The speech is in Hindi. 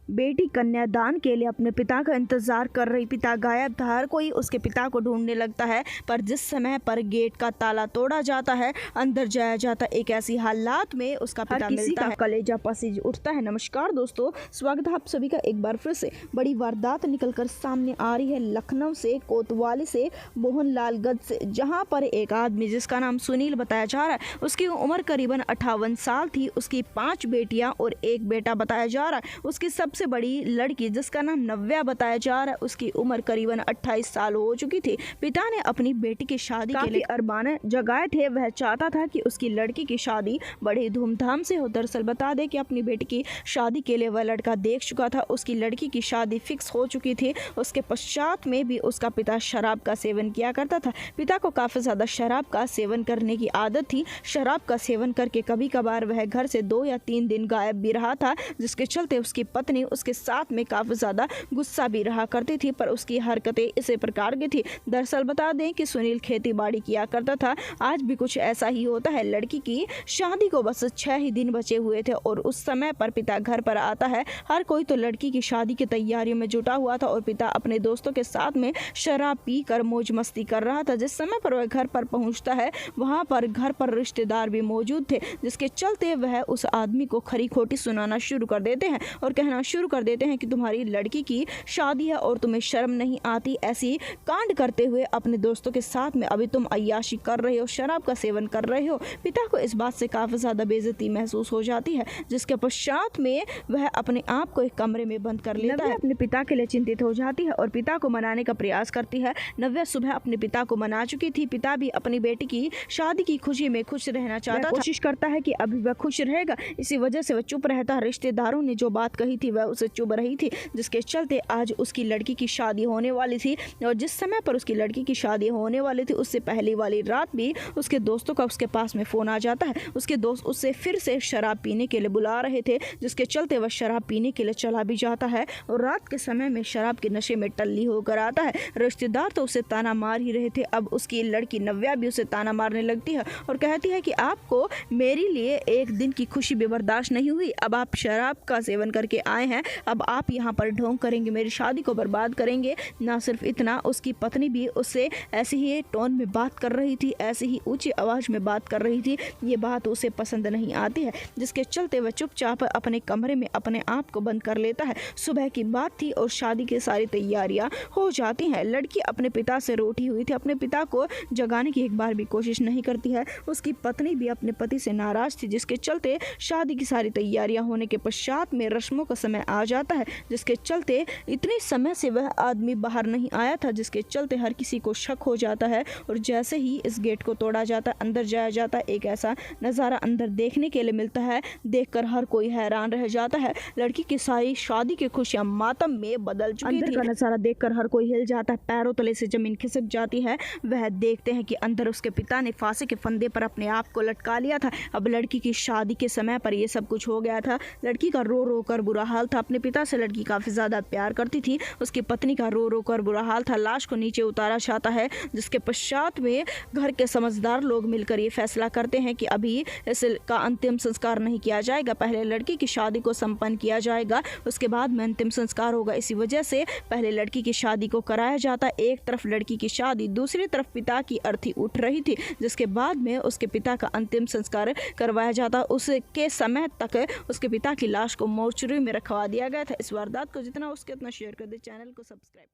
बेटी कन्यादान के लिए अपने पिता का इंतजार कर रही। पिता गायब था। हर कोई उसके पिता को ढूंढने लगता है, पर जिस समय पर गेट का ताला तोड़ा जाता है, अंदर जाया जाता है, एक ऐसी हालात में उसका पिता मिलता है। कलेजा पसीज उठता है। नमस्कार दोस्तों, स्वागत है आप सभी का एक बार फिर से। बड़ी वारदात निकलकर सामने आ रही है लखनऊ से, कोतवाली से, मोहनलालगंज से, जहां पर एक आदमी जिसका नाम सुनील बताया जा रहा है, उसकी उम्र करीबन 58 साल थी। उसकी 5 बेटियां और 1 बेटा बताया जा रहा है। उसकी सबसे बड़ी लड़की जिसका नाम नव्या बताया जा रहा है, उसकी उम्र करीबन 28 साल हो चुकी थी। पिता ने अपनी बेटी की शादी के लिए अरमान जगाए थे। वह चाहता था कि उसकी लड़की की शादी बड़ी धूमधाम से हो। दरअसल बता दें कि अपनी बेटी की शादी के लिए वह लड़का देख चुका था। उसकी लड़की की शादी फिक्स हो चुकी थी। उसके पश्चात में भी उसका पिता शराब का सेवन किया करता था। पिता को काफ़ी ज़्यादा शराब का सेवन करने की आदत थी। शराब का सेवन करके कभी कभार वह घर से 2 या 3 दिन गायब भी रहा था, जिसके चलते उसकी पत्नी उसके साथ में काफ़ी ज़्यादा गुस्सा भी रहा करती थी। पर उसकी हरकतें इसी प्रकार की थी। दरअसल बता दें कि सुनील खेती बाड़ी किया करता था। आज भी कुछ ऐसा ही होता है। लड़की की शादी को बस 6 ही दिन बचे हुए थे और उस समय पर पिता घर पर आता है। हर कोई तो लड़की की शादी की तैयारियों में जुटा हुआ था और पिता अपने दोस्तों के साथ में शराब पी कर मौज मस्ती कर रहा था। जिस समय पर वह घर पर पहुंचता है, वहां पर घर पर रिश्तेदार भी मौजूद थे, जिसके चलते वह उस आदमी को खरी खोटी सुनाना शुरू कर देते हैं और कहना शुरू कर देते हैं कि तुम्हारी लड़की की शादी है और तुम्हें शर्म नहीं आती। ऐसी कांड करते हुए अपने दोस्तों के साथ में अभी तुम अय्याशी कर रहे हो, शराब का सेवन कर रहे हो। पिता को इस बात से काफ़ी ज़्यादा बेइज्जती महसूस हो जाती है, जिसके पश्चात में वह अपने आप को एक कमरे में बंद कर लेता है। अपने पिता के लिए चिंतित हो जाती है और पिता को मनाने का प्रयास करती है। नव्या सुबह अपने पिता को मना चुकी थी। पिता भी अपनी बेटी की शादी की खुशी में खुश रहना चाहता था। कोशिश करता है कि अभी वह खुश रहेगा, इसी वजह से वह चुप रहता है। रिश्तेदारों ने जो बात कही थी वह उसे चुप रही थी, जिसके चलते आज उसकी लड़की की शादी होने वाली थी और जिस समय पर उसकी लड़की की शादी होने वाली थी, उससे पहली वाली रात भी उसके दोस्तों का उसके पास में फ़ोन आ जाता है। उसके दोस्त उससे फिर से शराब पीने के लिए बुला रहे थे, जिसके चलते वह शराब पीने के लिए चला भी जाता है और रात के समय में शराब के नशे में टल्ली होकर आता है। रिश्तेदार तो उसे ताना मार ही रहे थे। अब उसकी लड़की नव्या भी उसे ताना मारने लगती है और कहती है कि आपको मेरे लिए एक दिन की खुशी भी बर्दाश्त नहीं हुई। अब आप शराब का सेवन करके आए हैं, अब आप यहाँ पर ढोंग करेंगे, मेरी शादी को बर्बाद करेंगे। ना सिर्फ इतना, उसकी पत्नी भी उससे ऐसे ही टोन में बात कर रही थी, ऐसे ही ऊंची आवाज़ में बात कर रही थी। ये बात उसे पसंद नहीं आती है, जिसके चलते वह चुपचाप अपने कमरे में अपने आप को बंद कर लेता है। सुबह की बात थी और शादी की सारी तैयारियां हो जाती हैं। लड़की अपने पिता से रूठी हुई थी, अपने पिता को जगाने की एक बार भी कोशिश नहीं करती है। उसकी पत्नी भी अपने पति से नाराज थी, जिसके चलते शादी की सारी तैयारियां होने के पश्चात में रस्मों का समय आ जाता है, जिसके चलते इतने समय से वह आदमी बाहर नहीं आया था, जिसके चलते हर किसी को शक हो जाता है। और जैसे ही इस गेट को तोड़ा जाता है, अंदर जाया जाता है, एक ऐसा नज़ारा अंदर देखने के लिए मिलता है, देखकर हर कोई हैरान रह जाता है। लड़की की सारी शादी की खुशियां मातम में बदल चुकी थी। अंदर का नज़ारा देखकर हर कोई हिल जाता है, पैरों तले से जमीन खिसक जाती है। वह देखते हैं कि अंदर उसके पिता ने फांसी के फंदे पर अपने आप को लटका लिया था। अब लड़की की शादी के समय पर यह सब कुछ हो गया था। लड़की का रो रो कर बुरा हाल था। अपने पिता से लड़की काफ़ी ज़्यादा प्यार करती थी। उसकी पत्नी का रो रो कर बुरा हाल था। लाश को नीचे उतारा जाता है, जिसके पश्चात में घर के समझदार लोग मिलकर ये फैसला करते हैं कि अभी इसका अंतिम संस्कार नहीं किया जाएगा, पहले लड़की की शादी को संपन्न किया जाएगा, उसके बाद में अंतिम संस्कार होगा। इसी वजह से पहले लड़की की शादी को कराया जाता। एक तरफ लड़की की शादी, दूसरी तरफ पिता की अर्थी उठ रही थी, जिसके बाद में उसके पिता का अंतिम संस्कार करवाया जाता। उसके समय तक उसके पिता की लाश को मोर्चरी में रखवा दिया गया था। इस वारदात को जितना उसके उतना शेयर कर दे, चैनल को सब्सक्राइब